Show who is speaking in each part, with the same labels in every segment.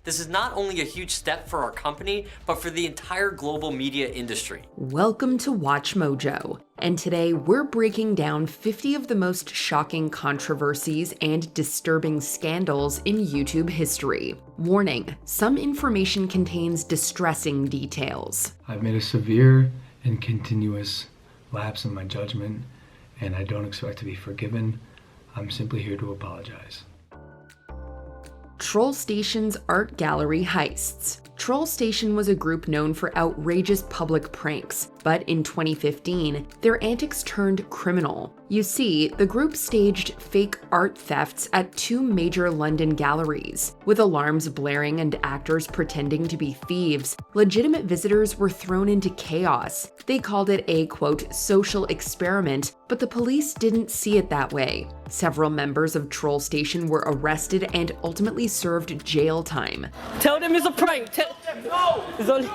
Speaker 1: This is not only a huge step for our company, but for the entire global media industry.
Speaker 2: Welcome to WatchMojo, and today we're breaking down 50 of the most shocking controversies and disturbing scandals in YouTube history. Warning, some information contains distressing details.
Speaker 3: I've made a severe and continuous lapse in my judgment, and I don't expect to be forgiven. I'm simply here to apologize.
Speaker 2: TrollStation's art gallery heists. TrollStation was a group known for outrageous public pranks, but in 2015, their antics turned criminal. You see, the group staged fake art thefts at 2 major London galleries. With alarms blaring and actors pretending to be thieves, legitimate visitors were thrown into chaos. They called it a, quote, social experiment, but the police didn't see it that way. Several members of TrollStation were arrested and ultimately served jail time.
Speaker 4: Tell them it's a prank. Tell them no. It's only...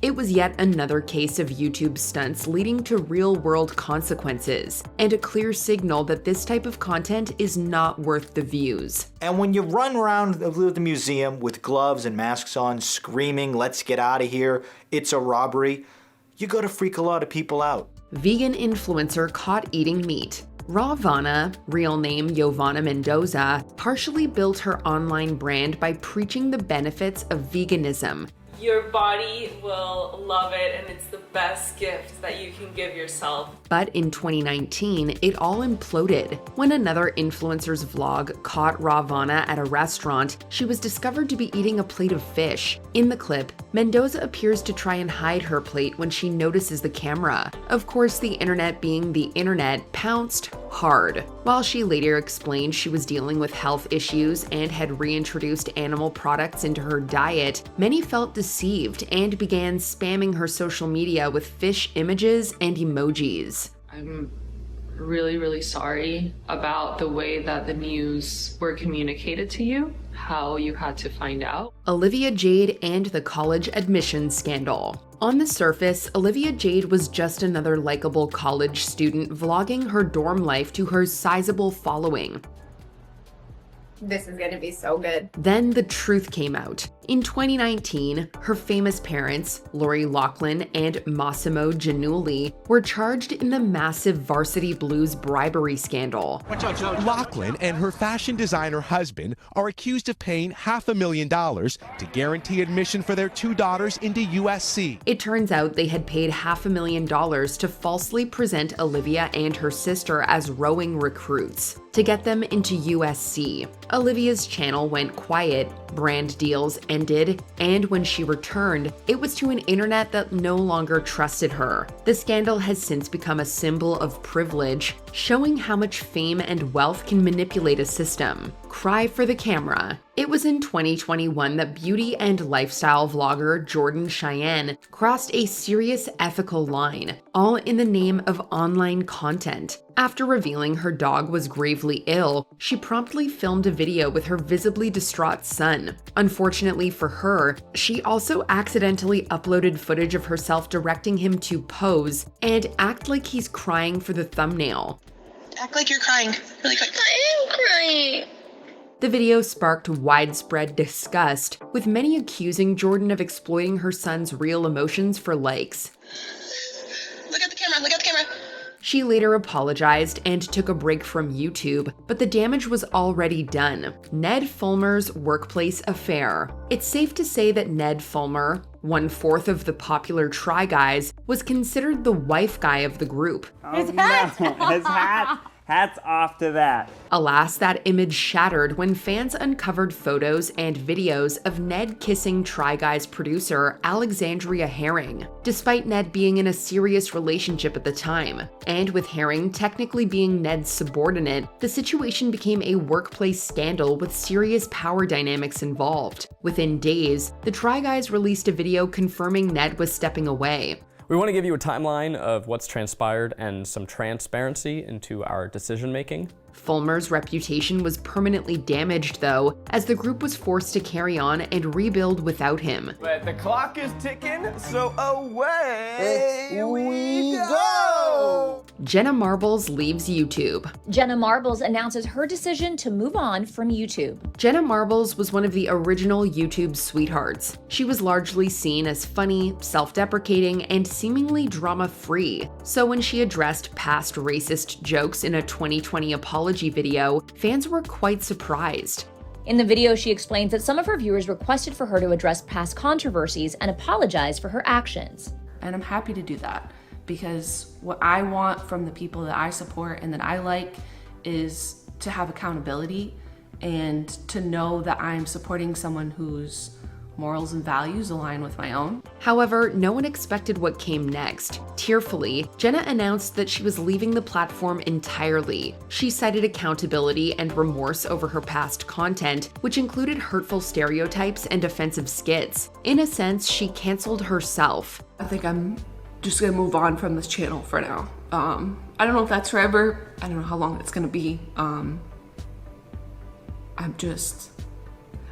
Speaker 2: It was yet another case of YouTube stunts leading to real-world consequences, and a clear signal that this type of content is not worth the views.
Speaker 5: And when you run around the museum with gloves and masks on, screaming, "Let's get out of here, it's a robbery," you gotta freak a lot of people out.
Speaker 2: Vegan influencer caught eating meat. Ravana, real name Yovana Mendoza, partially built her online brand by preaching the benefits of veganism.
Speaker 6: Your body will love it, and it's the best gift that you can give yourself.
Speaker 2: But in 2019, it all imploded. When another influencer's vlog caught Ravana at a restaurant, she was discovered to be eating a plate of fish. In the clip, Mendoza appears to try and hide her plate when she notices the camera. Of course, the internet being the internet, pounced hard. While she later explained she was dealing with health issues and had reintroduced animal products into her diet, many felt deceived and began spamming her social media with fish images and emojis.
Speaker 7: I'm really sorry about the way that the news were communicated to you, how you had to find out.
Speaker 2: Olivia Jade and the college admissions scandal. On the surface, Olivia Jade was just another likable college student vlogging her dorm life to her sizable following.
Speaker 8: This is gonna be so good.
Speaker 2: Then the truth came out. In 2019, her famous parents, Lori Loughlin and Massimo Giannulli, were charged in the massive Varsity Blues bribery scandal.
Speaker 9: Loughlin and her fashion designer husband are accused of paying $500,000 to guarantee admission for their 2 daughters into USC.
Speaker 2: It turns out they had paid $500,000 to falsely present Olivia and her sister as rowing recruits to get them into USC. Olivia's channel went quiet, brand deals ended, and when she returned, it was to an internet that no longer trusted her. The scandal has since become a symbol of privilege, showing how much fame and wealth can manipulate a system. Cry for the camera. It was in 2021 that beauty and lifestyle vlogger Jordan Cheyenne crossed a serious ethical line, all in the name of online content. After revealing her dog was gravely ill, she promptly filmed a video with her visibly distraught son. Unfortunately for her, she also accidentally uploaded footage of herself directing him to pose and act like he's crying for the thumbnail.
Speaker 10: Act like you're crying. Really quick. I am crying.
Speaker 2: The video sparked widespread disgust, with many accusing Jordan of exploiting her son's real emotions for likes.
Speaker 10: Look at the camera, look at the camera.
Speaker 2: She later apologized and took a break from YouTube, but the damage was already done. Ned Fulmer's workplace affair. It's safe to say that Ned Fulmer, 1/4 of the popular Try Guys, was considered the wife guy of the group.
Speaker 11: His hat! His hat! Hats off to that.
Speaker 2: Alas, that image shattered when fans uncovered photos and videos of Ned kissing Try Guys producer Alexandria Herring, despite Ned being in a serious relationship at the time. And with Herring technically being Ned's subordinate, the situation became a workplace scandal with serious power dynamics involved. Within days, the Try Guys released a video confirming Ned was stepping away.
Speaker 12: We want to give you a timeline of what's transpired and some transparency into our decision making.
Speaker 2: Fulmer's reputation was permanently damaged, though, as the group was forced to carry on and rebuild without him.
Speaker 13: But the clock is ticking, so away we go!
Speaker 2: Jenna Marbles leaves YouTube.
Speaker 13: Jenna Marbles announces her decision to move on from YouTube.
Speaker 2: Jenna Marbles was one of the original YouTube sweethearts. She was largely seen as funny, self-deprecating, and seemingly drama-free. So when she addressed past racist jokes in a 2020 apology video, fans were quite surprised.
Speaker 13: In the video, she explains that some of her viewers requested for her to address past controversies and apologize for her actions.
Speaker 14: And I'm happy to do that, because what I want from the people that I support and that I like is to have accountability and to know that I'm supporting someone whose morals and values align with my own.
Speaker 2: However, no one expected what came next. Tearfully, Jenna announced that she was leaving the platform entirely. She cited accountability and remorse over her past content, which included hurtful stereotypes and offensive skits. In a sense, she canceled herself.
Speaker 14: I think I'm just gonna move on from this channel for now. I don't know if that's forever. I don't know how long it's gonna be.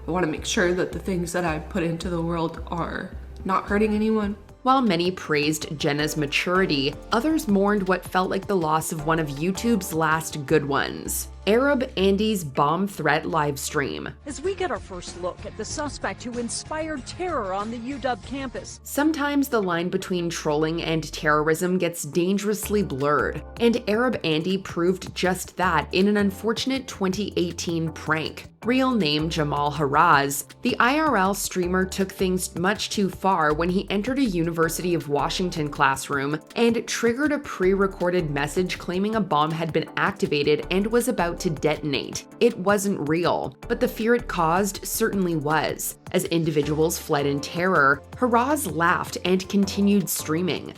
Speaker 14: I want to make sure that the things that I put into the world are not hurting anyone.
Speaker 2: While many praised Jenna's maturity, others mourned what felt like the loss of one of YouTube's last good ones. Arab Andy's bomb threat livestream.
Speaker 15: As we get our first look at the suspect who inspired terror on the UW campus.
Speaker 2: Sometimes the line between trolling and terrorism gets dangerously blurred, and Arab Andy proved just that in an unfortunate 2018 prank. Real name Jamal Haraz, the IRL streamer took things much too far when he entered a University of Washington classroom and triggered a pre-recorded message claiming a bomb had been activated and was about to detonate. It wasn't real, but the fear it caused certainly was. As individuals fled in terror, Haraz laughed and continued streaming.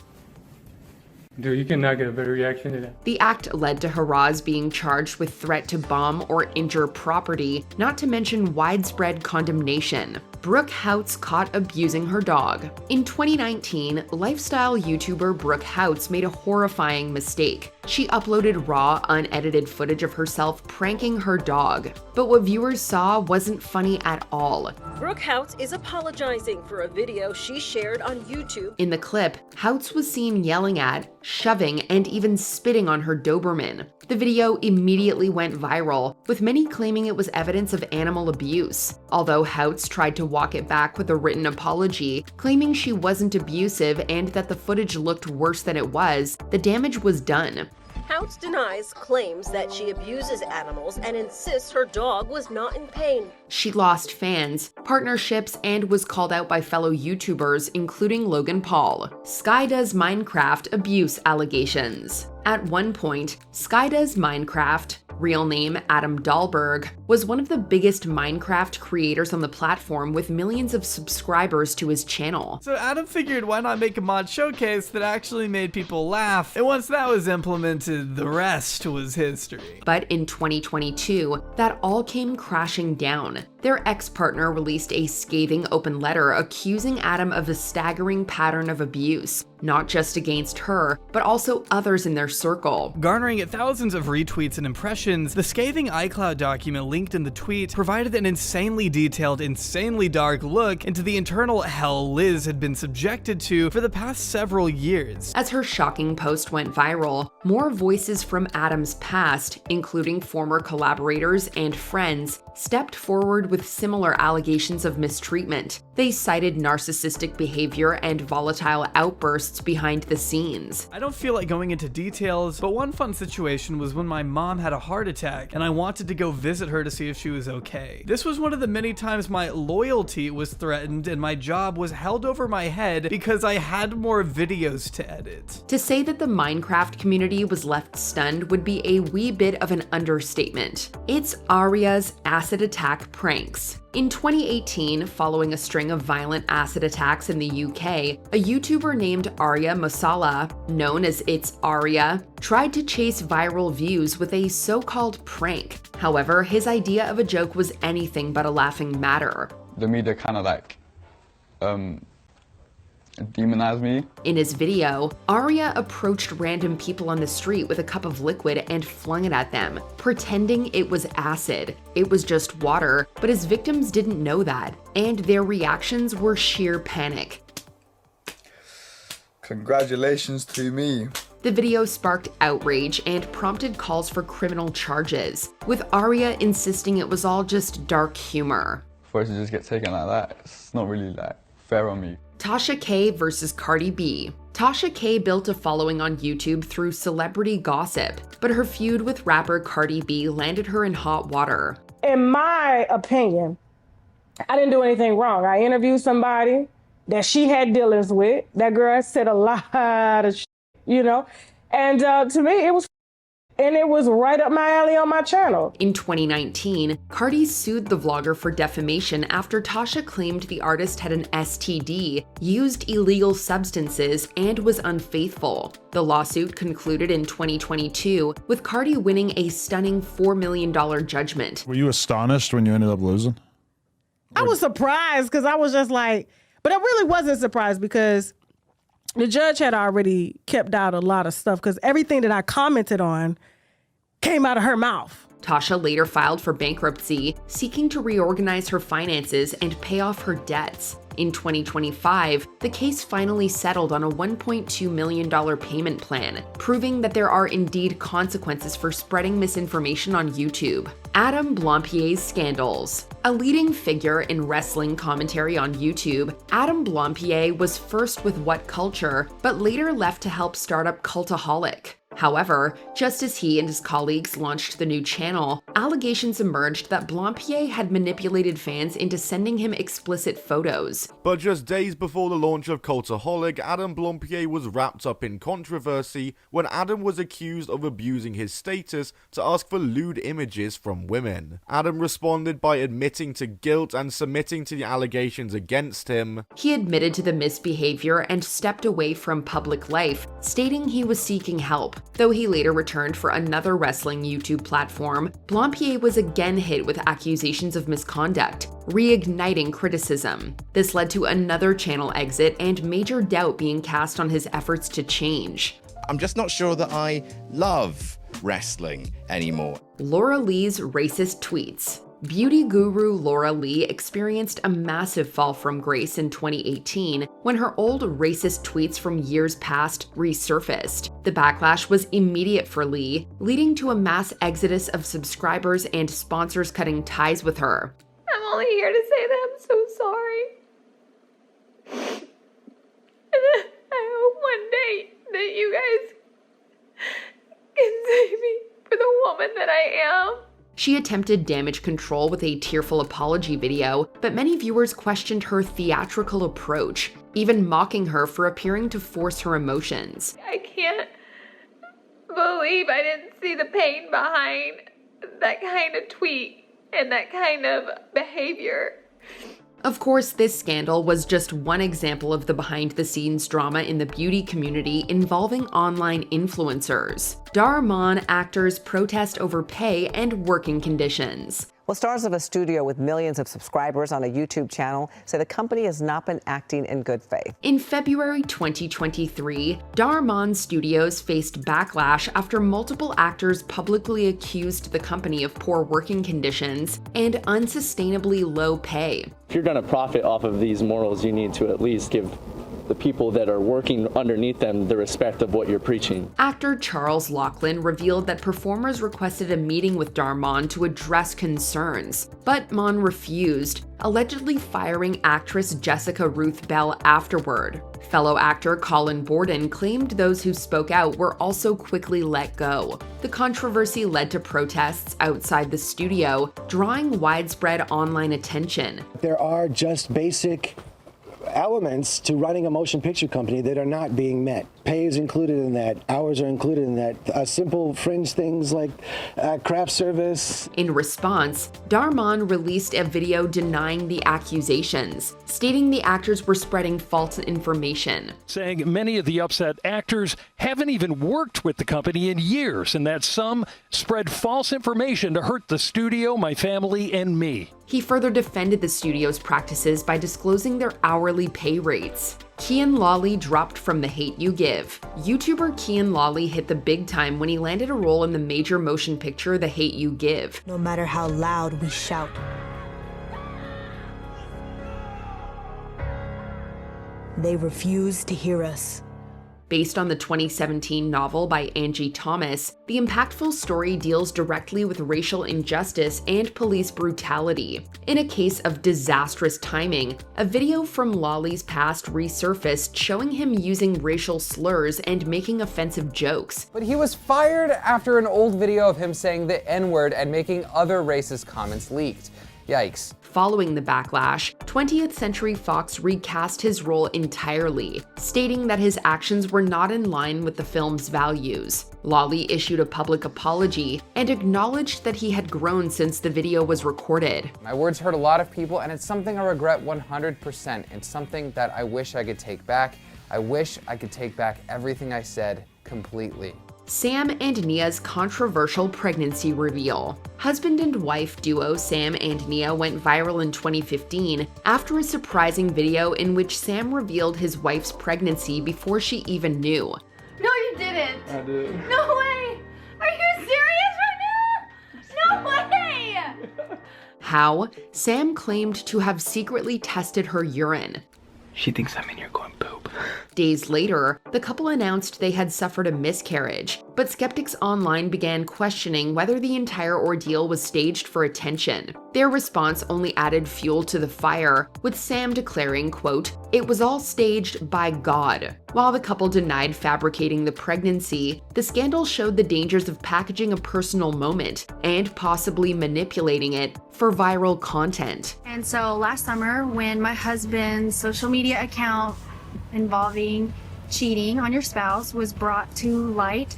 Speaker 16: Dude, you cannot get a better reaction to that.
Speaker 2: The act led to Haraz being charged with threat to bomb or injure property, not to mention widespread condemnation. Brooke Houts caught abusing her dog. In 2019, lifestyle YouTuber Brooke Houts made a horrifying mistake. She uploaded raw, unedited footage of herself pranking her dog. But what viewers saw wasn't funny at all.
Speaker 15: Brooke Houts is apologizing for a video she shared on YouTube.
Speaker 2: In the clip, Houts was seen yelling at, shoving, and even spitting on her Doberman. The video immediately went viral, with many claiming it was evidence of animal abuse. Although Houts tried to walk it back with a written apology, claiming she wasn't abusive and that the footage looked worse than it was, the damage was done.
Speaker 15: Houts denies claims that she abuses animals and insists her dog was not in pain.
Speaker 2: She lost fans, partnerships, and was called out by fellow YouTubers, including Logan Paul. Sky Does Minecraft abuse allegations. At one point, Sky Does Minecraft, real name Adam Dahlberg, was one of the biggest Minecraft creators on the platform with millions of subscribers to his channel.
Speaker 17: So Adam figured why not make a mod showcase that actually made people laugh, and once that was implemented, the rest was history.
Speaker 2: But in 2022, that all came crashing down. Their ex-partner released a scathing open letter accusing Adam of a staggering pattern of abuse, not just against her, but also others in their circle.
Speaker 17: Garnering thousands of retweets and impressions, the scathing iCloud document linked in the tweet provided an insanely detailed, insanely dark look into the internal hell Liz had been subjected to for the past several years.
Speaker 2: As her shocking post went viral, more voices from Adam's past, including former collaborators and friends, stepped forward with similar allegations of mistreatment. They cited narcissistic behavior and volatile outbursts behind the scenes.
Speaker 17: I don't feel like going into details, but one fun situation was when my mom had a heart attack and I wanted to go visit her to see if she was okay. This was one of the many times my loyalty was threatened and my job was held over my head because I had more videos to edit.
Speaker 2: To say that the Minecraft community was left stunned would be a wee bit of an understatement. It's Aria's acid attack pranks. In 2018, following a string of violent acid attacks in the UK, a YouTuber named Arya Masala, known as It's Arya, tried to chase viral views with a so-called prank. However, his idea of a joke was anything but a laughing matter.
Speaker 18: The media kind of like, demonize me.
Speaker 2: In his video, Arya approached random people on the street with a cup of liquid and flung it at them, pretending it was acid. It was just water, but his victims didn't know that, and their reactions were sheer panic.
Speaker 18: Congratulations to me.
Speaker 2: The video sparked outrage and prompted calls for criminal charges, with Aria insisting it was all just dark humor.
Speaker 18: For it to just get taken like that, it's not really like fair on me.
Speaker 2: Tasha K versus Cardi B. Tasha K built a following on YouTube through celebrity gossip, but her feud with rapper Cardi B landed her in hot water.
Speaker 19: In my opinion, I didn't do anything wrong. I interviewed somebody that she had dealings with. That girl said a lot of shit, you know? And to me, it was right up my alley on my channel.
Speaker 2: In 2019, Cardi sued the vlogger for defamation after Tasha claimed the artist had an STD, used illegal substances, and was unfaithful. The lawsuit concluded in 2022, with Cardi winning a stunning $4 million judgment.
Speaker 20: Were you astonished when you ended up losing?
Speaker 19: I was surprised because I was just like, but I really wasn't surprised because the judge had already kept out a lot of stuff because everything that I commented on came out of her mouth.
Speaker 2: Tasha later filed for bankruptcy, seeking to reorganize her finances and pay off her debts. In 2025, the case finally settled on a $1.2 million payment plan, proving that there are indeed consequences for spreading misinformation on YouTube. Adam Blampier's scandals. A leading figure in wrestling commentary on YouTube, Adam Blampier was first with What Culture, but later left to help start up Cultaholic. However, just as he and his colleagues launched the new channel, allegations emerged that Blampier had manipulated fans into sending him explicit photos.
Speaker 21: But just days before the launch of Cultaholic, Adam Blampier was wrapped up in controversy when Adam was accused of abusing his status to ask for lewd images from women. Adam responded by admitting to guilt and submitting to the allegations against him.
Speaker 2: He admitted to the misbehavior and stepped away from public life, stating he was seeking help. Though he later returned for another wrestling YouTube platform, Blampier was again hit with accusations of misconduct, reigniting criticism. This led to another channel exit and major doubt being cast on his efforts to change.
Speaker 22: I'm just not sure that I love wrestling anymore.
Speaker 2: Laura Lee's racist tweets. Beauty guru Laura Lee experienced a massive fall from grace in 2018 when her old racist tweets from years past resurfaced. The backlash was immediate for Lee, leading to a mass exodus of subscribers and sponsors cutting ties with her.
Speaker 23: I'm only here to say that I'm so sorry. And I hope one day that you guys can save me for the woman that I am.
Speaker 2: She attempted damage control with a tearful apology video, but many viewers questioned her theatrical approach, even mocking her for appearing to force her emotions.
Speaker 23: I can't believe I didn't see the pain behind that kind of tweet and that kind of behavior.
Speaker 2: Of course, this scandal was just one example of the behind-the-scenes drama in the beauty community involving online influencers. Darman actors protest over pay and working conditions.
Speaker 24: Well, stars of a studio with millions of subscribers on a YouTube channel say the company has not been acting in good faith.
Speaker 2: In February 2023, Darman Studios faced backlash after multiple actors publicly accused the company of poor working conditions and unsustainably low pay.
Speaker 25: If you're going to profit off of these morals, you need to at least give the people that are working underneath them the respect of what you're preaching.
Speaker 2: Actor Charles Laughlin revealed that performers requested a meeting with Darman to address concerns, but Mon refused, allegedly firing actress Jessica Ruth Bell afterward. Fellow actor Colin Borden claimed those who spoke out were also quickly let go. The controversy led to protests outside the studio, drawing widespread online attention.
Speaker 26: There are just basic elements to running a motion picture company that are not being met. Pay is included in that. Hours are included in that. Simple fringe things like craft service.
Speaker 2: In response, Darman released a video denying the accusations, stating the actors were spreading false information.
Speaker 27: Saying many of the upset actors haven't even worked with the company in years and that some spread false information to hurt the studio, my family, and me.
Speaker 2: He further defended the studio's practices by disclosing their hourly pay rates. Kian Lawley dropped from The Hate U Give. YouTuber Kian Lawley hit the big time when he landed a role in the major motion picture The Hate U Give.
Speaker 28: No matter how loud we shout, they refuse to hear us.
Speaker 2: Based on the 2017 novel by Angie Thomas, the impactful story deals directly with racial injustice and police brutality. In a case of disastrous timing, a video from Lolly's past resurfaced showing him using racial slurs and making offensive jokes.
Speaker 1: But he was fired after an old video of him saying the N-word and making other racist comments leaked. Yikes.
Speaker 2: Following the backlash, 20th Century Fox recast his role entirely, stating that his actions were not in line with the film's values. Lolly issued a public apology and acknowledged that he had grown since the video was recorded.
Speaker 1: My words hurt a lot of people, and it's something I regret 100%. It's something that I wish I could take back. I wish I could take back everything I said completely.
Speaker 2: Sam and Nia's controversial pregnancy reveal. Husband and wife duo Sam and Nia went viral in 2015 after a surprising video in which Sam revealed his wife's pregnancy before she even knew.
Speaker 23: No, you didn't.
Speaker 16: I did.
Speaker 23: No way. Are you serious right now? No way.
Speaker 2: How? Sam claimed to have secretly tested her urine.
Speaker 16: She thinks I'm in here going poop.
Speaker 2: Days later, the couple announced they had suffered a miscarriage, but skeptics online began questioning whether the entire ordeal was staged for attention. Their response only added fuel to the fire, with Sam declaring, quote, "It was all staged by God." While the couple denied fabricating the pregnancy, the scandal showed the dangers of packaging a personal moment and possibly manipulating it for viral content.
Speaker 3: And so last summer, when my husband's social media account involving cheating on your spouse was brought to light,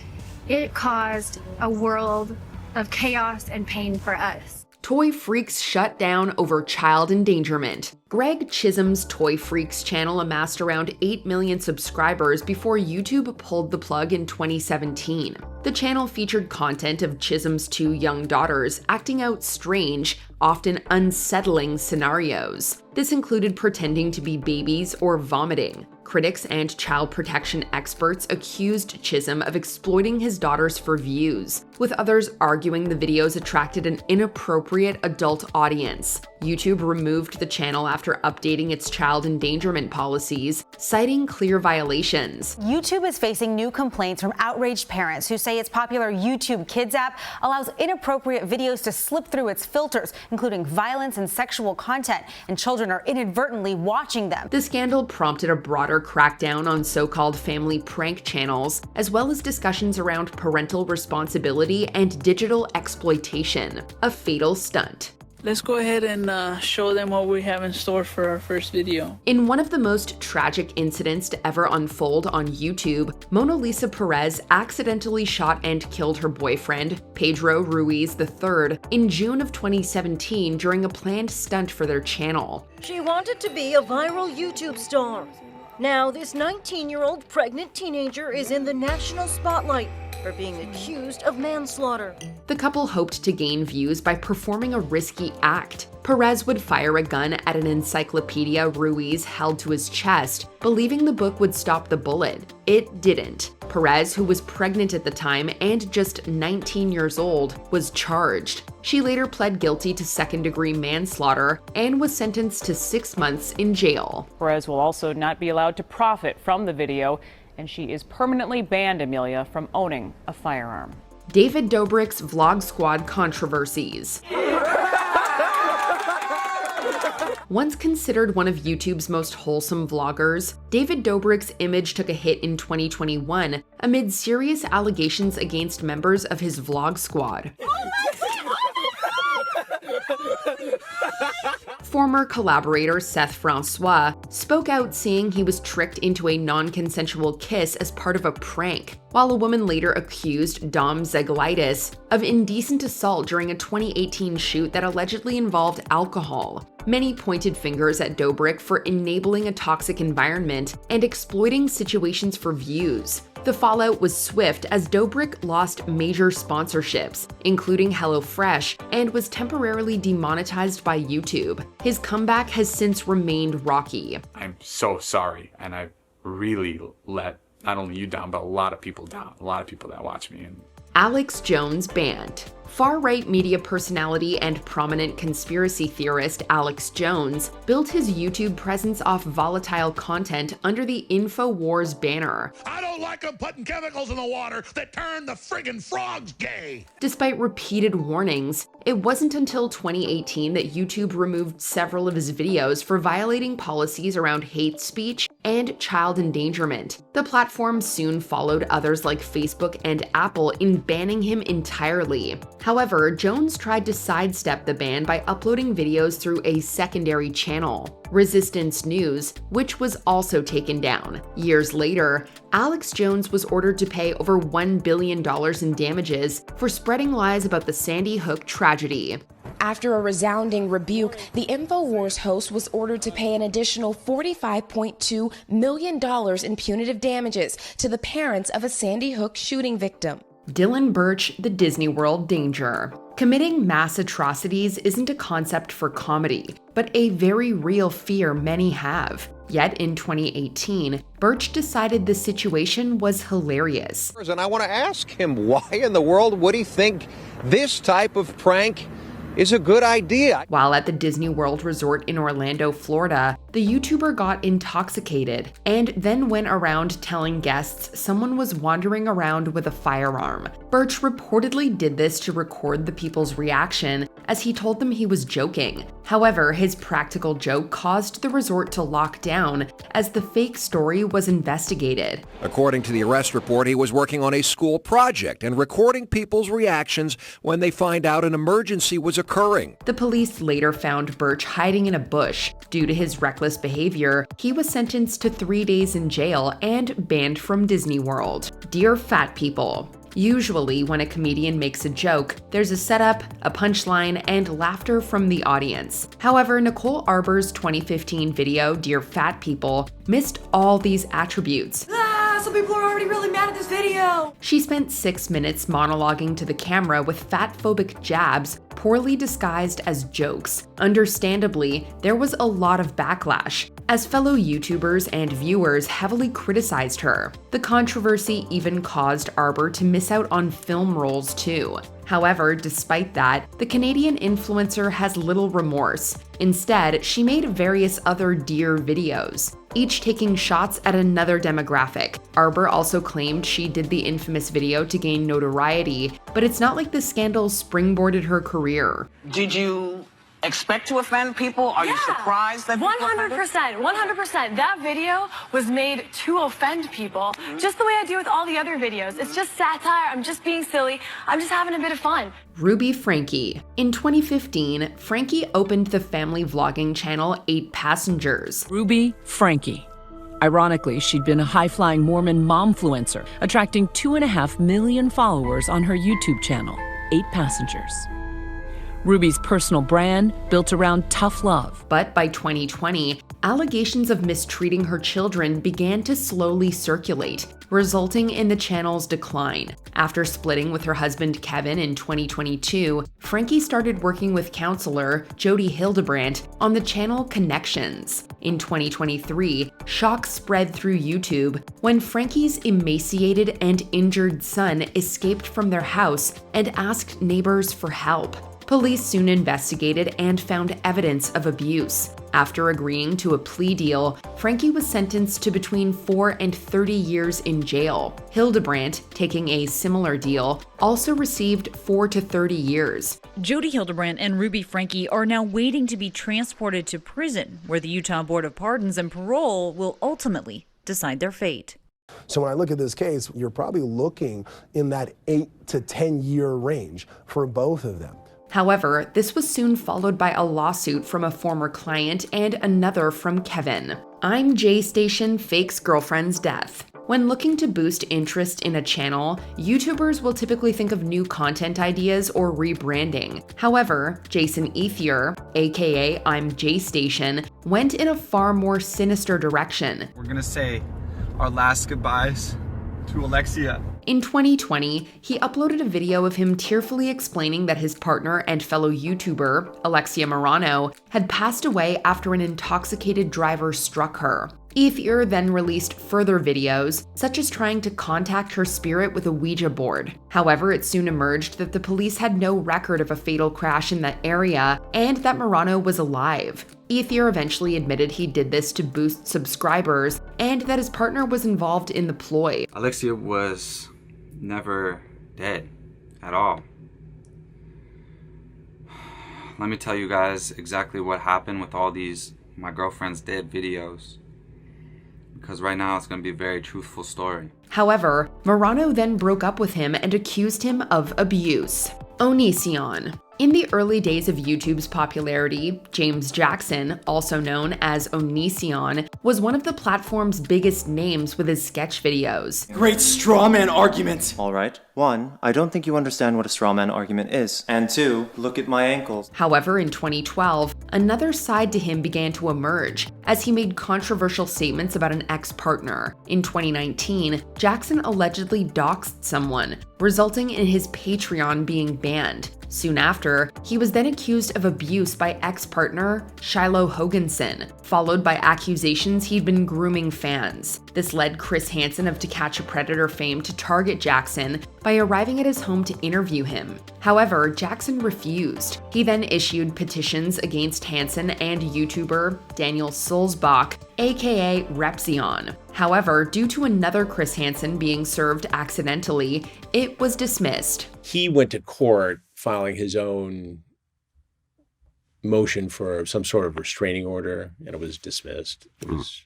Speaker 3: it caused a world of chaos and pain for us.
Speaker 2: Toy Freaks shut down over child endangerment. Greg Chisholm's Toy Freaks channel amassed around 8 million subscribers before YouTube pulled the plug in 2017. The channel featured content of Chisholm's 2 young daughters acting out strange, often unsettling scenarios. This included pretending to be babies or vomiting. Critics and child protection experts accused Chisholm of exploiting his daughters for views, with others arguing the videos attracted an inappropriate adult audience. YouTube removed the channel after updating its child endangerment policies, citing clear violations.
Speaker 4: YouTube is facing new complaints from outraged parents who say its popular YouTube Kids app allows inappropriate videos to slip through its filters, including violence and sexual content, and children are inadvertently watching them.
Speaker 2: The scandal prompted a broader crackdown on so-called family prank channels, as well as discussions around parental responsibility and digital exploitation, a fatal stunt.
Speaker 5: Let's go ahead and show them what we have in store for our first video.
Speaker 2: In one of the most tragic incidents to ever unfold on YouTube, Mona Lisa Perez accidentally shot and killed her boyfriend, Pedro Ruiz III, in June of 2017 during a planned stunt for their channel.
Speaker 15: She wanted to be a viral YouTube star. Now, this 19-year-old pregnant teenager is in the national spotlight for being accused of manslaughter.
Speaker 2: The couple hoped to gain views by performing a risky act. Perez would fire a gun at an encyclopedia Ruiz held to his chest, believing the book would stop the bullet. It didn't. Perez, who was pregnant at the time and just 19 years old, was charged. She later pled guilty to second-degree manslaughter and was sentenced to 6 months in jail.
Speaker 6: Perez will also not be allowed to profit from the video, and she is permanently banned, Amelia, from owning a firearm.
Speaker 2: David Dobrik's Vlog Squad controversies. Once considered one of YouTube's most wholesome vloggers, David Dobrik's image took a hit in 2021 amid serious allegations against members of his Vlog Squad. Former collaborator Seth Francois spoke out saying he was tricked into a non-consensual kiss as part of a prank, while a woman later accused Dom Zegalitis of indecent assault during a 2018 shoot that allegedly involved alcohol. Many pointed fingers at Dobrik for enabling a toxic environment and exploiting situations for views. The fallout was swift as Dobrik lost major sponsorships, including HelloFresh, and was temporarily demonetized by YouTube. His comeback has since remained rocky.
Speaker 7: I'm so sorry, and I've really let not only you down, but a lot of people down, a lot of people that watch me.
Speaker 2: Alex Jones banned. Far-right media personality and prominent conspiracy theorist Alex Jones built his YouTube presence off volatile content under the InfoWars banner.
Speaker 8: I don't like them putting chemicals in the water that turn the friggin' frogs gay.
Speaker 2: Despite repeated warnings, it wasn't until 2018 that YouTube removed several of his videos for violating policies around hate speech and child endangerment. The platform soon followed others like Facebook and Apple in banning him entirely. However, Jones tried to sidestep the ban by uploading videos through a secondary channel, Resistance News, which was also taken down. Years later, Alex Jones was ordered to pay over $1 billion in damages for spreading lies about the Sandy Hook tragedy.
Speaker 9: After a resounding rebuke, the InfoWars host was ordered to pay an additional $45.2 million in punitive damages to the parents of a Sandy Hook shooting victim.
Speaker 2: Dylan Birch, the Disney World danger. Committing mass atrocities isn't a concept for comedy, but a very real fear many have. Yet in 2018, Birch decided the situation was hilarious.
Speaker 10: And I want to ask him, why in the world would he think this type of prank is a good idea?
Speaker 2: While at the Disney World Resort in Orlando, Florida, the YouTuber got intoxicated and then went around telling guests someone was wandering around with a firearm. Birch reportedly did this to record the people's reaction as he told them he was joking. However, his practical joke caused the resort to lock down as the fake story was investigated.
Speaker 10: According to the arrest report, he was working on a school project and recording people's reactions when they find out an emergency was occurring.
Speaker 2: The police later found Birch hiding in a bush. Due to his reckless behavior, he was sentenced to 3 days in jail and banned from Disney World. Dear fat people. Usually, when a comedian makes a joke, there's a setup, a punchline, and laughter from the audience. However, Nicole Arbour's 2015 video, Dear Fat People, missed all these attributes.
Speaker 11: Some people are already really mad at this video.
Speaker 2: She spent 6 minutes monologuing to the camera with fat-phobic jabs, poorly disguised as jokes. Understandably, there was a lot of backlash, as fellow YouTubers and viewers heavily criticized her. The controversy even caused Arbour to miss out on film roles too. However, despite that, the Canadian influencer has little remorse. Instead, she made various other Dear videos, each taking shots at another demographic. Arbour also claimed she did the infamous video to gain notoriety, but it's not like the scandal springboarded her career.
Speaker 12: Did you expect to offend people? Are you surprised that
Speaker 11: 100%. That video was made to offend people, just the way I do with all the other videos. It's just satire. I'm just being silly. I'm just having a bit of fun.
Speaker 2: Ruby Franke. In 2015, Franke opened the family vlogging channel 8 Passengers.
Speaker 13: Ruby Franke. Ironically, she'd been a high-flying Mormon momfluencer, attracting 2.5 million followers on her YouTube channel, 8 Passengers. Ruby's personal brand built around tough love.
Speaker 2: But by 2020, allegations of mistreating her children began to slowly circulate, resulting in the channel's decline. After splitting with her husband Kevin in 2022, Franke started working with counselor Jody Hildebrandt on the channel Connections. In 2023, shock spread through YouTube when Franke's emaciated and injured son escaped from their house and asked neighbors for help. Police soon investigated and found evidence of abuse. After agreeing to a plea deal, Franke was sentenced to between 4 and 30 years in jail. Hildebrandt, taking a similar deal, also received 4 to 30 years.
Speaker 14: Jody Hildebrandt and Ruby Franke are now waiting to be transported to prison, where the Utah Board of Pardons and Parole will ultimately decide their fate.
Speaker 17: So when I look at this case, you're probably looking in that 8 to 10 year range for both of them.
Speaker 2: However, this was soon followed by a lawsuit from a former client and another from Kevin. I'm JayStation fakes girlfriend's death. When looking to boost interest in a channel, YouTubers will typically think of new content ideas or rebranding. However, Jason Ethier, aka I'm JayStation, went in a far more sinister direction.
Speaker 29: We're gonna say our last goodbyes
Speaker 18: to Alexia.
Speaker 2: In 2020, he uploaded a video of him tearfully explaining that his partner and fellow YouTuber, Alexia Morano, had passed away after an intoxicated driver struck her. Ethier then released further videos, such as trying to contact her spirit with a Ouija board. However, it soon emerged that the police had no record of a fatal crash in that area and that Morano was alive. Ethier eventually admitted he did this to boost subscribers and that his partner was involved in the ploy.
Speaker 18: Alexia was never dead at all. Let me tell you guys exactly what happened with all these my girlfriend's dead videos, because right now it's going to be a very truthful story.
Speaker 2: However, Morano then broke up with him and accused him of abuse. Onision. In the early days of YouTube's popularity, James Jackson, also known as Onision, was one of the platform's biggest names with his sketch videos.
Speaker 19: Great straw man argument! Alright, 1, I don't think you understand what a straw man argument is. And 2, look at my ankles.
Speaker 2: However, in 2012, another side to him began to emerge as he made controversial statements about an ex-partner. In 2019, Jackson allegedly doxed someone, resulting in his Patreon being banned. Soon after, he was then accused of abuse by ex-partner Shiloh Hoganson, followed by accusations he'd been grooming fans. This led Chris Hansen of To Catch a Predator fame to target Jackson by arriving at his home to interview him. However, Jackson refused. He then issued petitions against Hansen and YouTuber Daniel Sulzbach, aka Repzion. However, due to another Chris Hansen being served accidentally, it was dismissed.
Speaker 20: He went to court filing his own motion for some sort of restraining order, and it was dismissed. It was,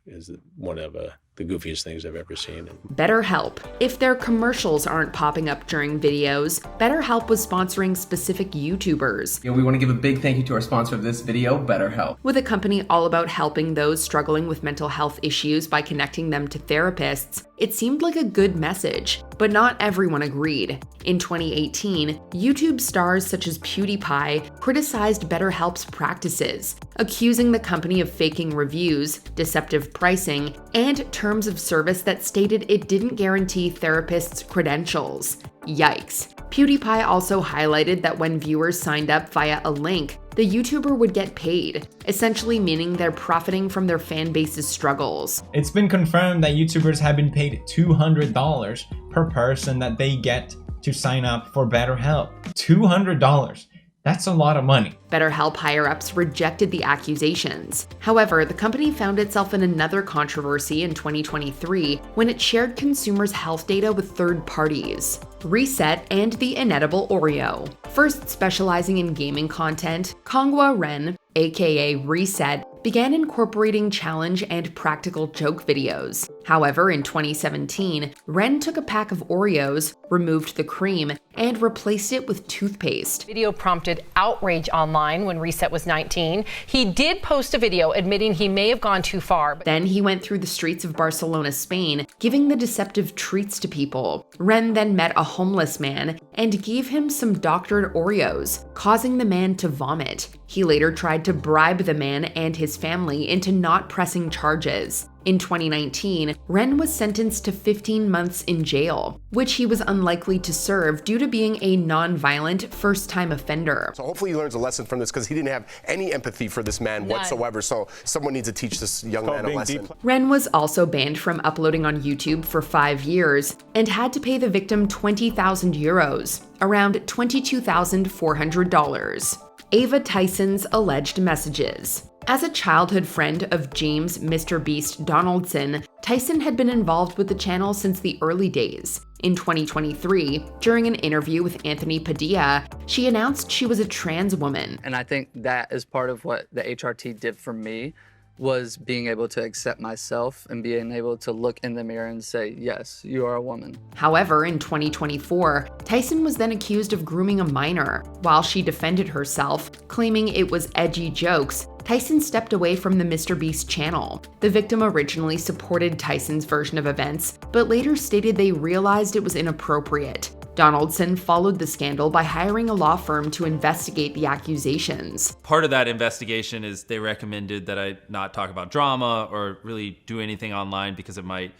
Speaker 20: is one of the goofiest things I've ever seen.
Speaker 2: BetterHelp. If their commercials aren't popping up during videos, BetterHelp was sponsoring specific YouTubers.
Speaker 21: We want to give a big thank you to our sponsor of this video, BetterHelp.
Speaker 2: With a company all about helping those struggling with mental health issues by connecting them to therapists, it seemed like a good message, but not everyone agreed. In 2018, YouTube stars such as PewDiePie criticized BetterHelp's practices, accusing the company of faking reviews, deceptive pricing, and terms of service that stated it didn't guarantee therapists' credentials. Yikes. PewDiePie also highlighted that when viewers signed up via a link, the YouTuber would get paid, essentially meaning they're profiting from their fan base's struggles.
Speaker 22: It's been confirmed that YouTubers have been paid $200 per person that they get to sign up for BetterHelp. $200. That's a lot of money.
Speaker 2: BetterHelp higher-ups rejected the accusations. However, the company found itself in another controversy in 2023 when it shared consumers' health data with third parties. Reset and the inedible Oreo. First specializing in gaming content, Kongwa Ren, aka Reset, began incorporating challenge and practical joke videos. However, in 2017, Ren took a pack of Oreos, removed the cream, and replaced it with toothpaste.
Speaker 24: Video prompted outrage online when Reset was 19. He did post a video admitting he may have gone too far.
Speaker 2: Then he went through the streets of Barcelona, Spain, giving the deceptive treats to people. Ren then met a homeless man and gave him some doctored Oreos, causing the man to vomit. He later tried to bribe the man and his family into not pressing charges. In 2019, Ren was sentenced to 15 months in jail, which he was unlikely to serve due to being a non-violent first-time offender.
Speaker 25: So hopefully he learns a lesson from this, because he didn't have any empathy for this man whatsoever. So someone needs to teach this young man a lesson.
Speaker 2: Ren was also banned from uploading on YouTube for 5 years and had to pay the victim 20,000 euros, around $22,400. Ava Tyson's alleged messages. As a childhood friend of James Mr. Beast Donaldson, Tyson had been involved with the channel since the early days. In 2023, during an interview with Anthony Padilla, she announced she was a trans woman.
Speaker 26: And I think that is part of what the HRT did for me, was being able to accept myself and being able to look in the mirror and say, yes, you are a woman.
Speaker 2: However, in 2024, Tyson was then accused of grooming a minor. While she defended herself, claiming it was edgy jokes, Tyson stepped away from the MrBeast channel. The victim originally supported Tyson's version of events, but later stated they realized it was inappropriate. Donaldson followed the scandal by hiring a law firm to investigate the accusations.
Speaker 29: Part of that investigation is they recommended that I not talk about drama or really do anything online because it might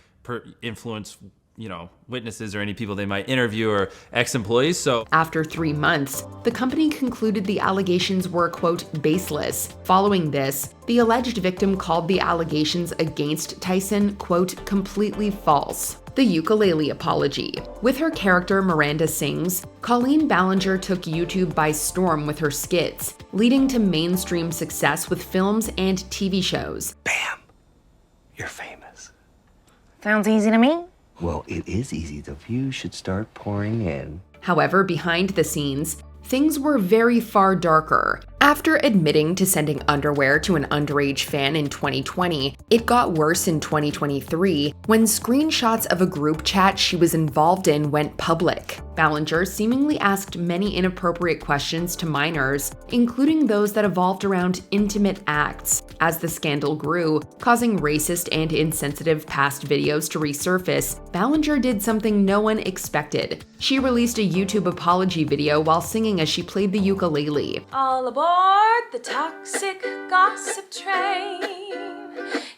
Speaker 1: influence, you know, witnesses or any people they might interview or ex-employees. So
Speaker 2: after 3 months, the company concluded the allegations were, quote, baseless. Following this, the alleged victim called the allegations against Tyson, quote, completely false. The ukulele apology. With her character Miranda Sings, Colleen Ballinger took YouTube by storm with her skits, leading to mainstream success with films and TV shows.
Speaker 3: Bam! You're famous.
Speaker 4: Sounds easy to me.
Speaker 3: Well, it is easy. The views should start pouring in.
Speaker 2: However, behind the scenes, things were very far darker. After admitting to sending underwear to an underage fan in 2020, it got worse in 2023 when screenshots of a group chat she was involved in went public. Ballinger seemingly asked many inappropriate questions to minors, including those that evolved around intimate acts. As the scandal grew, causing racist and insensitive past videos to resurface, Ballinger did something no one expected. She released a YouTube apology video while singing as she played the ukulele.
Speaker 5: All aboard the toxic gossip train.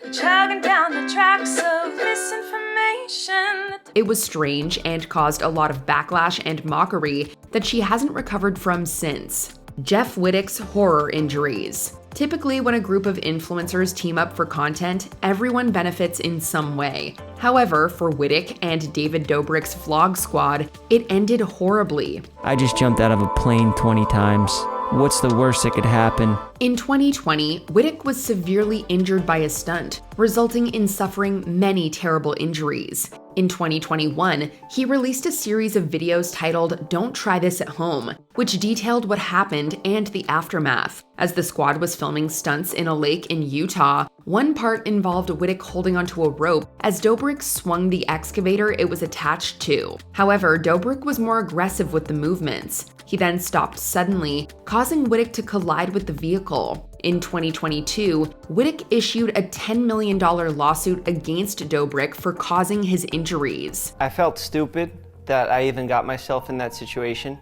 Speaker 5: You're chugging down the tracks of misinformation.
Speaker 2: It was strange and caused a lot of backlash and mockery that she hasn't recovered from since. Jeff Wittick's horror injuries. Typically, when a group of influencers team up for content, everyone benefits in some way. However, for Wittick and David Dobrik's vlog squad, it ended horribly.
Speaker 16: I just jumped out of a plane 20 times. What's the worst that could happen?
Speaker 2: In 2020, Wittick was severely injured by a stunt, resulting in suffering many terrible injuries. In 2021, he released a series of videos titled "Don't Try This at Home," which detailed what happened and the aftermath. As the squad was filming stunts in a lake in Utah, one part involved Wittick holding onto a rope as Dobrik swung the excavator it was attached to. However, Dobrik was more aggressive with the movements. He then stopped suddenly, causing Wittick to collide with the vehicle. In 2022, Wittick issued a $10 million lawsuit against Dobrik for causing his injuries.
Speaker 23: I felt stupid that I even got myself in that situation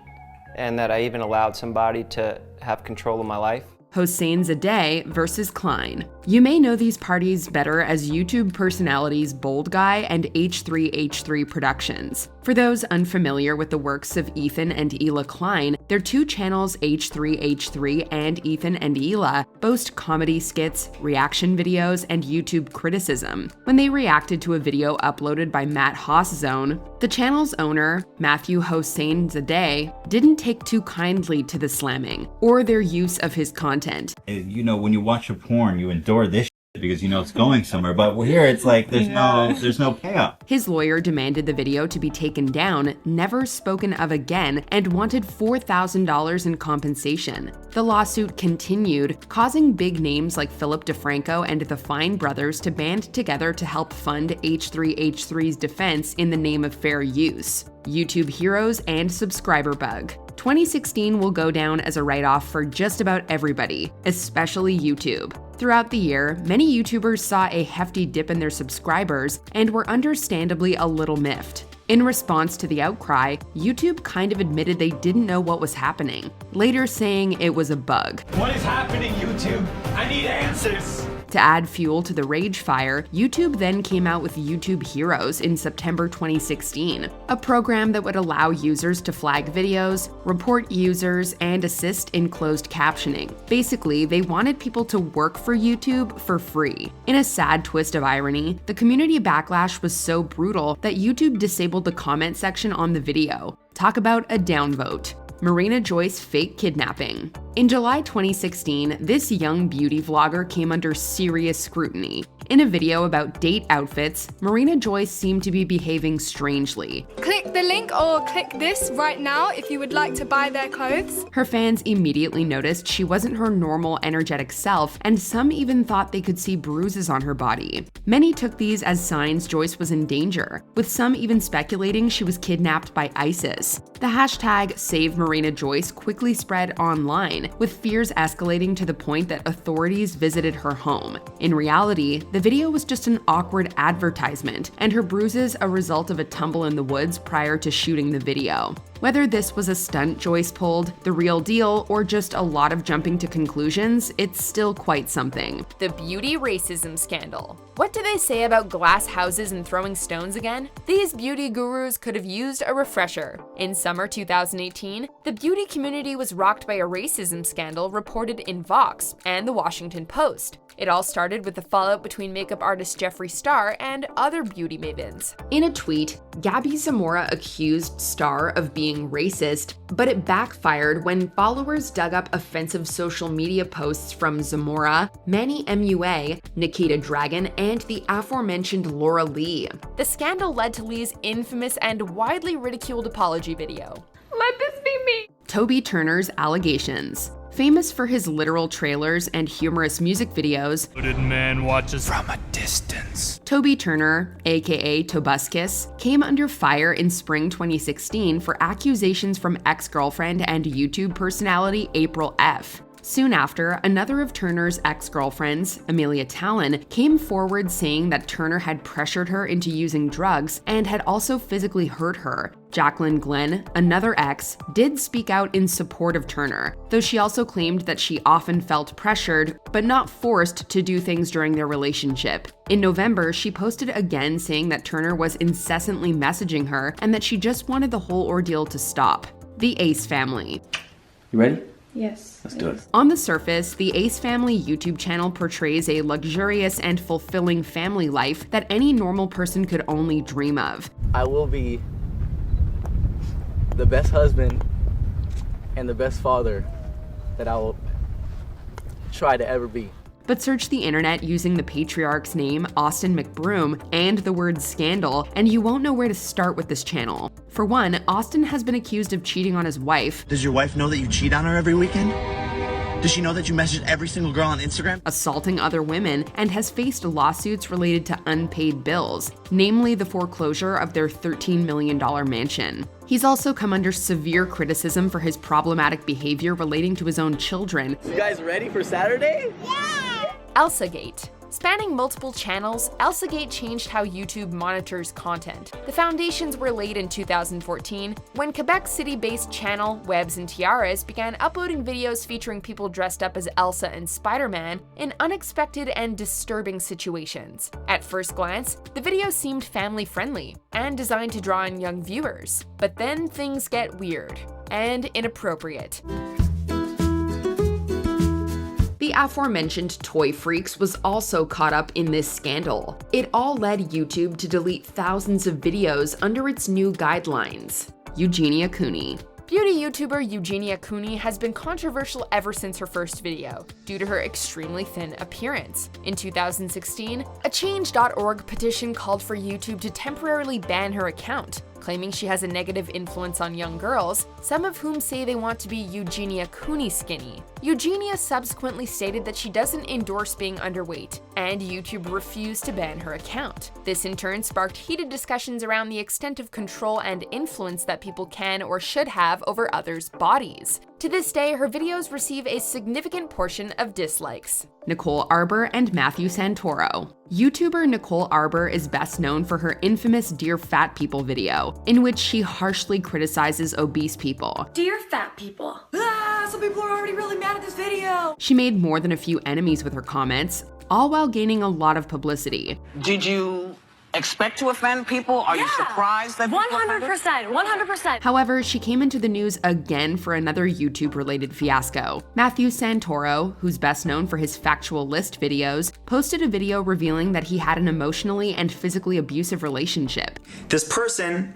Speaker 23: and that I even allowed somebody to have control of my life.
Speaker 2: Hossein Zadeh versus Klein. You may know these parties better as YouTube personalities Bold Guy and H3H3 Productions. For those unfamiliar with the works of Ethan and Hila Klein, their two channels H3H3 and Ethan and Hila boast comedy skits, reaction videos, and YouTube criticism. When they reacted to a video uploaded by Matt Hosszone, the channel's owner, Matthew Hossein Zadeh, didn't take too kindly to the slamming or their use of his content.
Speaker 27: You know, when you watch a porn, you endure this because you know it's going somewhere, but here it's like there's no payoff.
Speaker 2: His lawyer demanded the video to be taken down, never spoken of again, and wanted $4,000 in compensation. The lawsuit continued, causing big names like Philip DeFranco and the Fine brothers to band together to help fund H3H3's defense in the name of fair use. YouTube heroes and subscriber bug. 2016 will go down as a write-off for just about everybody, especially YouTube. Throughout the year, many YouTubers saw a hefty dip in their subscribers and were understandably a little miffed. In response to the outcry, YouTube kind of admitted they didn't know what was happening, later saying it was a bug.
Speaker 8: What is happening, YouTube? I need answers!
Speaker 2: To add fuel to the rage fire, YouTube then came out with YouTube Heroes in September 2016, a program that would allow users to flag videos, report users, and assist in closed captioning. Basically, they wanted people to work for YouTube for free. In a sad twist of irony, the community backlash was so brutal that YouTube disabled the comment section on the video. Talk about a downvote. Marina Joyce fake kidnapping. In July 2016, this young beauty vlogger came under serious scrutiny. In a video about date outfits, Marina Joyce seemed to be behaving strangely.
Speaker 28: Click the link or click this right now if you would like to buy their clothes.
Speaker 2: Her fans immediately noticed she wasn't her normal, energetic self, and some even thought they could see bruises on her body. Many took these as signs Joyce was in danger, with some even speculating she was kidnapped by ISIS. The hashtag #SaveMarinaJoyce quickly spread online, with fears escalating to the point that authorities visited her home. In reality, the video was just an awkward advertisement, and her bruises a result of a tumble in the woods prior to shooting the video. Whether this was a stunt Joyce pulled, the real deal, or just a lot of jumping to conclusions, it's still quite something.
Speaker 6: The beauty racism scandal. What do they say about glass houses and throwing stones again? These beauty gurus could have used a refresher. In summer 2018, the beauty community was rocked by a racism scandal reported in Vox and the Washington Post. It all started with the fallout between makeup artist Jeffree Star and other beauty mavens.
Speaker 2: In a tweet, Gabby Zamora accused Star of being racist, but it backfired when followers dug up offensive social media posts from Zamora, Manny MUA, Nikita Dragon, and the aforementioned Laura Lee.
Speaker 6: The scandal led to Lee's infamous and widely ridiculed apology video.
Speaker 28: Let this be me.
Speaker 2: Toby Turner's allegations. Famous for his literal trailers and humorous music videos,
Speaker 7: Hooded man watches from a distance.
Speaker 2: Toby Turner, aka Tobuscus, came under fire in spring 2016 for accusations from ex-girlfriend and YouTube personality April F. Soon after, another of Turner's ex-girlfriends, Amelia Talon, came forward saying that Turner had pressured her into using drugs and had also physically hurt her. Jacqueline Glenn, another ex, did speak out in support of Turner, though she also claimed that she often felt pressured, but not forced to do things during their relationship. In November, she posted again saying that Turner was incessantly messaging her and that she just wanted the whole ordeal to stop. The Ace family.
Speaker 19: You ready?
Speaker 28: Yes.
Speaker 19: Let's do it.
Speaker 2: On the surface, the Ace Family YouTube channel portrays a luxurious and fulfilling family life that any normal person could only dream of.
Speaker 9: I will be the best husband and the best father that I will try to ever be.
Speaker 2: But search the internet using the patriarch's name, Austin McBroom, and the word scandal, and you won't know where to start with this channel. For one, Austin has been accused of cheating on his wife.
Speaker 10: Does your wife know that you cheat on her every weekend? Does she know that you message every single girl on Instagram?
Speaker 2: Assaulting other women, and has faced lawsuits related to unpaid bills, namely the foreclosure of their $13 million mansion. He's also come under severe criticism for his problematic behavior relating to his own children.
Speaker 9: You guys ready for Saturday?
Speaker 6: ElsaGate. Spanning multiple channels, ElsaGate changed how YouTube monitors content. The foundations were laid in 2014 when Quebec City-based channel Webs and Tiaras began uploading videos featuring people dressed up as Elsa and Spider-Man in unexpected and disturbing situations. At first glance, the videos seemed family-friendly and designed to draw in young viewers. But then things get weird and inappropriate.
Speaker 2: The aforementioned Toy Freaks was also caught up in this scandal. It all led YouTube to delete thousands of videos under its new guidelines. Eugenia Cooney.
Speaker 6: Beauty YouTuber Eugenia Cooney has been controversial ever since her first video, due to her extremely thin appearance. In 2016, a Change.org petition called for YouTube to temporarily ban her account, claiming she has a negative influence on young girls, some of whom say they want to be Eugenia Cooney skinny. Eugenia subsequently stated that she doesn't endorse being underweight, and YouTube refused to ban her account. This in turn sparked heated discussions around the extent of control and influence that people can or should have over others' bodies. To this day, her videos receive a significant portion of dislikes.
Speaker 2: Nicole Arbor and Matthew Santoro. YouTuber Nicole Arbor is best known for her infamous Dear Fat People video, in which she harshly criticizes obese people.
Speaker 28: Dear fat people. Some people are already really mad at this video.
Speaker 2: She made more than a few enemies with her comments, all while gaining a lot of publicity.
Speaker 11: Did you expect to offend people? Are you surprised that
Speaker 28: 100%.
Speaker 2: However, she came into the news again for another YouTube-related fiasco. Matthew Santoro, who's best known for his factual list videos, posted a video revealing that he had an emotionally and physically abusive relationship.
Speaker 12: This person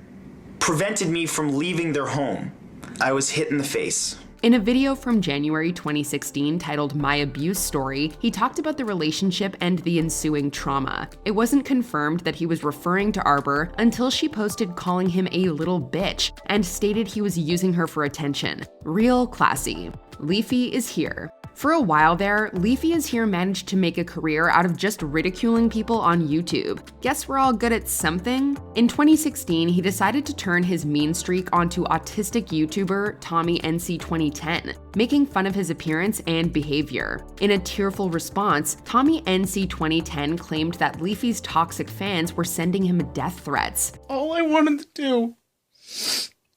Speaker 12: prevented me from leaving their home. I was hit in the face.
Speaker 2: In a video from January 2016 titled My Abuse Story, he talked about the relationship and the ensuing trauma. It wasn't confirmed that he was referring to Arbor until she posted calling him a little bitch and stated he was using her for attention. Real classy. Leafy is here. For a while there, Leafy is here managed to make a career out of just ridiculing people on YouTube. Guess we're all good at something? In 2016, he decided to turn his mean streak onto autistic YouTuber Tommy NC 2010, making fun of his appearance and behavior. In a tearful response, Tommy NC 2010 claimed that Leafy's toxic fans were sending him death threats.
Speaker 13: All I wanted to do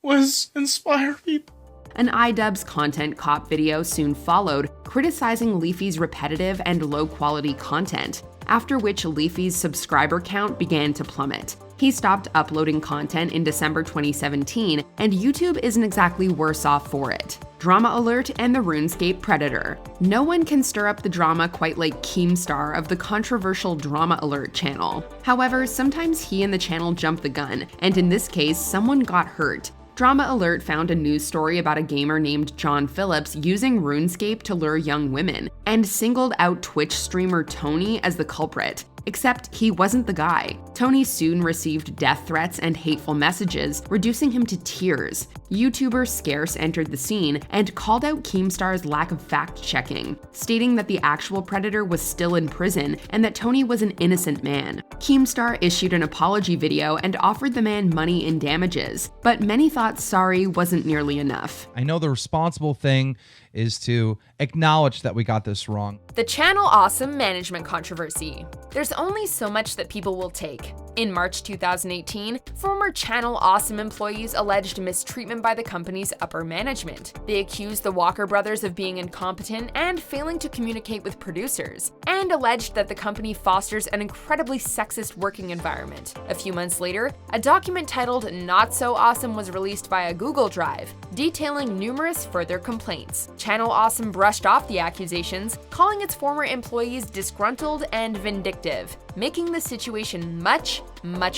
Speaker 13: was inspire people.
Speaker 2: An iDubbbz content cop video soon followed, criticizing Leafy's repetitive and low-quality content, after which Leafy's subscriber count began to plummet. He stopped uploading content in December 2017, and YouTube isn't exactly worse off for it. Drama Alert and the RuneScape Predator. No one can stir up the drama quite like Keemstar of the controversial Drama Alert channel. However, sometimes he and the channel jump the gun, and in this case, someone got hurt. Drama Alert found a news story about a gamer named John Phillips using RuneScape to lure young women, and singled out Twitch streamer Tony as the culprit. Except he wasn't the guy. Tony soon received death threats and hateful messages, reducing him to tears. YouTuber Scarce entered the scene and called out Keemstar's lack of fact-checking, stating that the actual predator was still in prison and that Tony was an innocent man. Keemstar issued an apology video and offered the man money in damages, but many thought sorry wasn't nearly enough.
Speaker 14: I know the responsible thing is to acknowledge that we got this wrong.
Speaker 6: The Channel Awesome management controversy. There's only so much that people will take. In March 2018, former Channel Awesome employees alleged mistreatment by the company's upper management. They accused the Walker brothers of being incompetent and failing to communicate with producers, and alleged that the company fosters an incredibly sexist working environment. A few months later, a document titled Not So Awesome was released via Google Drive, detailing numerous further complaints. Channel Awesome brushed off the accusations, calling its former employees disgruntled and vindictive, making the situation much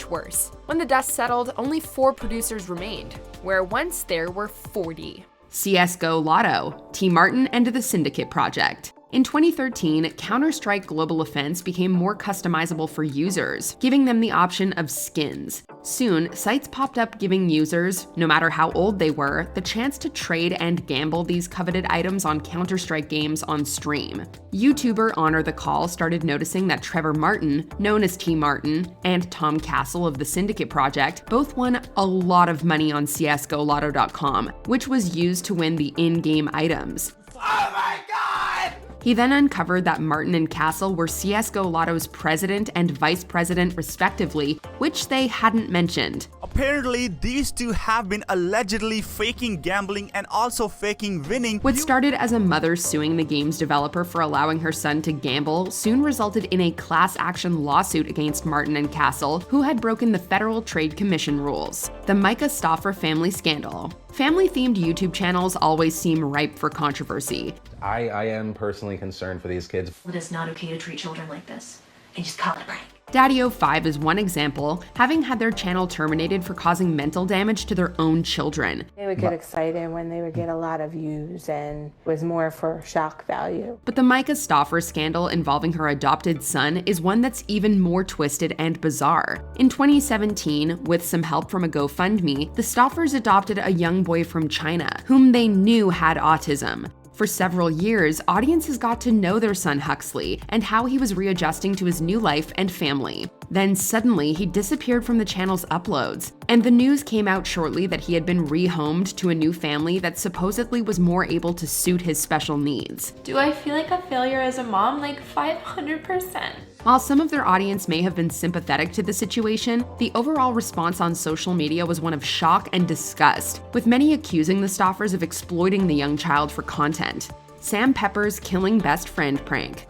Speaker 6: worse. When the dust settled, only 4 producers remained, where once there were 40.
Speaker 2: CSGO Lotto, T. Martin and the Syndicate Project. In 2013, Counter-Strike Global Offense became more customizable for users, giving them the option of skins. Soon, sites popped up giving users, no matter how old they were, the chance to trade and gamble these coveted items on Counter-Strike games on stream. YouTuber Honor the Call started noticing that Trevor Martin, known as T. Martin, and Tom Castle of the Syndicate Project both won a lot of money on CSGOLotto.com, which was used to win the in-game items.
Speaker 8: Oh my God!
Speaker 2: He then uncovered that Martin and Castle were CSGO Lotto's president and vice president respectively, which they hadn't mentioned.
Speaker 15: Apparently, these two have been allegedly faking gambling and also faking winning.
Speaker 2: What started as a mother suing the game's developer for allowing her son to gamble soon resulted in a class action lawsuit against Martin and Castle, who had broken the Federal Trade Commission rules. The Micah Stauffer family scandal. Family-themed YouTube channels always seem ripe for controversy.
Speaker 17: I am personally concerned for these kids.
Speaker 18: It is not okay to treat children like this and just call it a prank.
Speaker 2: Daddy05 is one example, having had their channel terminated for causing mental damage to their own children.
Speaker 20: They would get excited when they would get a lot of views and was more for shock value.
Speaker 2: But the Micah Stauffer scandal involving her adopted son is one that's even more twisted and bizarre. In 2017, with some help from a GoFundMe, the Stauffers adopted a young boy from China, whom they knew had autism. For several years, audiences got to know their son Huxley and how he was readjusting to his new life and family. Then suddenly, he disappeared from the channel's uploads, and the news came out shortly that he had been rehomed to a new family that supposedly was more able to suit his special needs.
Speaker 5: Do I feel like a failure as a mom? Like 500%.
Speaker 2: While some of their audience may have been sympathetic to the situation, the overall response on social media was one of shock and disgust, with many accusing the Stauffers of exploiting the young child for content. Sam Pepper's killing best friend prank.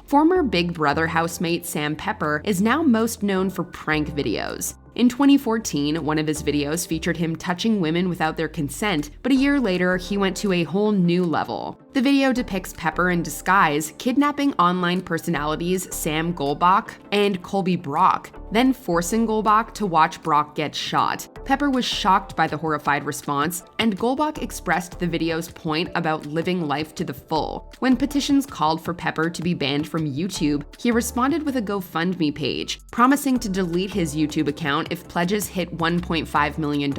Speaker 2: Former Big Brother housemate Sam Pepper is now most known for prank videos. In 2014, one of his videos featured him touching women without their consent, but a year later, he went to a whole new level. The video depicts Pepper in disguise kidnapping online personalities Sam Goldbach and Colby Brock, then forcing Goldbach to watch Brock get shot. Pepper was shocked by the horrified response, and Goldbach expressed the video's point about living life to the full. When petitions called for Pepper to be banned from YouTube, he responded with a GoFundMe page, promising to delete his YouTube account if pledges hit $1.5 million.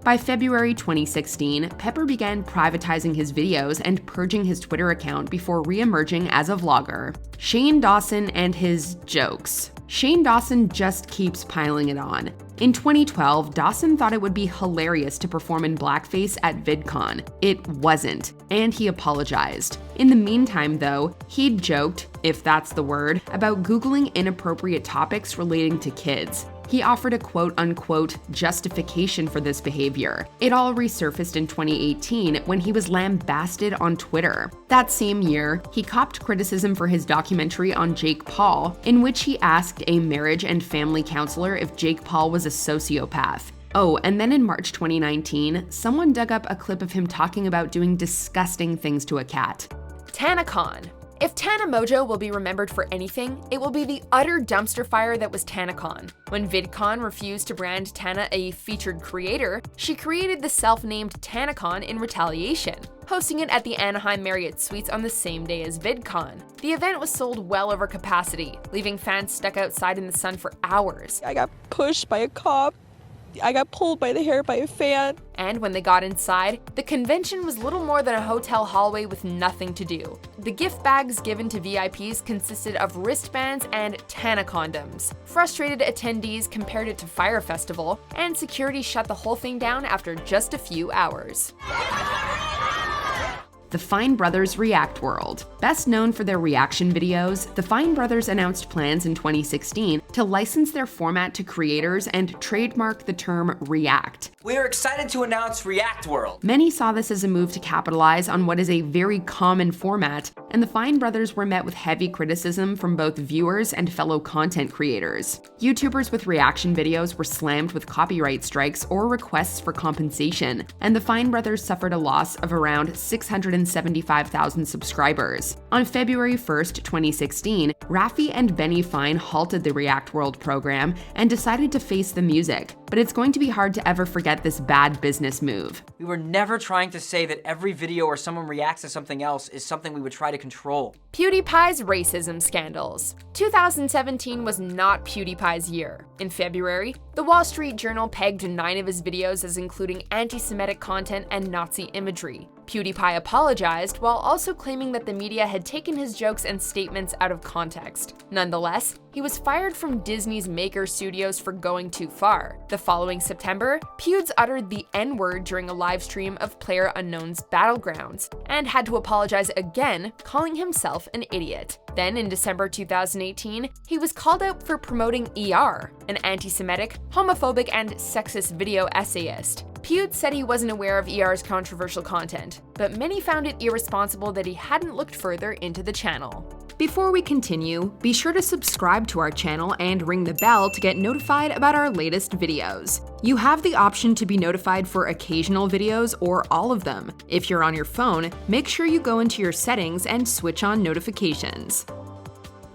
Speaker 2: By February 2016, Pepper began privatizing his videos and purging his Twitter account before re-emerging as a vlogger. Shane Dawson and his jokes. Shane Dawson just keeps piling it on. In 2012, Dawson thought it would be hilarious to perform in blackface at VidCon. It wasn't, and he apologized. In the meantime, though, he'd joked, if that's the word, about Googling inappropriate topics relating to kids. he offered a quote-unquote justification for this behavior. It all resurfaced in 2018 when he was lambasted on Twitter. That same year, he copped criticism for his documentary on Jake Paul, in which he asked a marriage and family counselor if Jake Paul was a sociopath. Oh, and then in March 2019, someone dug up a clip of him talking about doing disgusting things to a cat.
Speaker 6: TanaCon. If TanaMojo will be remembered for anything, it will be the utter dumpster fire that was TanaCon. When VidCon refused to brand Tana a featured creator, she created the self-named TanaCon in retaliation, hosting it at the Anaheim Marriott Suites on the same day as VidCon. The event was sold well over capacity, leaving fans stuck outside in the sun for hours.
Speaker 1: I got pushed by a cop. I got pulled by the hair by a fan.
Speaker 6: And when they got inside, the convention was little more than a hotel hallway with nothing to do. The gift bags given to VIPs consisted of wristbands and Tana condoms. Frustrated attendees compared it to Fyre Festival, and security shut the whole thing down after just a few hours.
Speaker 2: The Fine Brothers React world. Best known for their reaction videos, the Fine Brothers announced plans in 2016 to license their format to creators and trademark the term React.
Speaker 3: We are excited to announce React World.
Speaker 2: Many saw this as a move to capitalize on what is a very common format, and the Fine Brothers were met with heavy criticism from both viewers and fellow content creators. YouTubers with reaction videos were slammed with copyright strikes or requests for compensation, and the Fine Brothers suffered a loss of around 675,000 subscribers. On February 1st, 2016, Raffi and Benny Fine halted the React World program and decided to face the music, but it's going to be hard to ever forget this bad business move.
Speaker 3: We were never trying to say that every video where someone reacts to something else is something we would try to control.
Speaker 6: PewDiePie's racism scandals. 2017 was not PewDiePie's year. In February, the Wall Street Journal pegged 9 of his videos as including anti-Semitic content and Nazi imagery. PewDiePie apologized while also claiming that the media had taken his jokes and statements out of context. Nonetheless, he was fired from Disney's Maker Studios for going too far. The following September, Pewds uttered the N-word during a live stream of PlayerUnknown's Battlegrounds, and had to apologize again, calling himself an idiot. Then in December 2018, he was called out for promoting ER, an anti-Semitic, homophobic, and sexist video essayist. Pewds said he wasn't aware of ER's controversial content, but many found it irresponsible that he hadn't looked further into the channel.
Speaker 2: Before we continue, be sure to subscribe to our channel and ring the bell to get notified about our latest videos. You have the option to be notified for occasional videos or all of them. If you're on your phone, make sure you go into your settings and switch on notifications.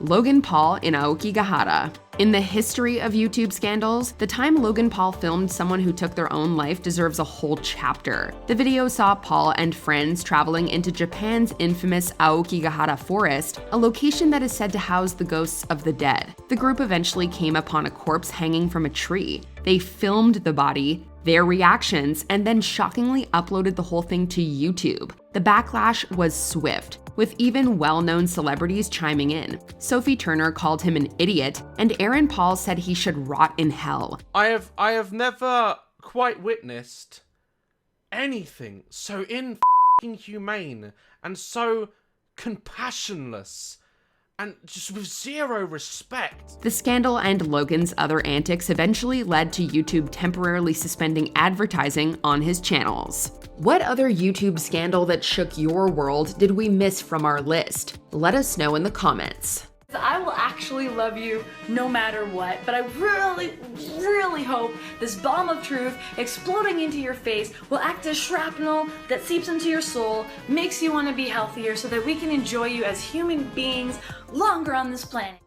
Speaker 2: Logan Paul Aokigahara. In the history of YouTube scandals, the time Logan Paul filmed someone who took their own life deserves a whole chapter. The video saw Paul and friends traveling into Japan's infamous Aokigahara forest, a location that is said to house the ghosts of the dead. The group eventually came upon a corpse hanging from a tree. They filmed the body, their reactions, and then shockingly uploaded the whole thing to YouTube. The backlash was swift, with even well-known celebrities chiming in. Sophie Turner called him an idiot, and Aaron Paul said he should rot in hell.
Speaker 4: I have never quite witnessed anything so inhumane and so compassionless and just with zero respect.
Speaker 2: The scandal and Logan's other antics eventually led to YouTube temporarily suspending advertising on his channels. What other YouTube scandal that shook your world did we miss from our list? Let us know in the comments.
Speaker 21: I will actually love you no matter what, but I really hope this bomb of truth exploding into your face will act as shrapnel that seeps into your soul, makes you want to be healthier so that we can enjoy you as human beings longer on this planet.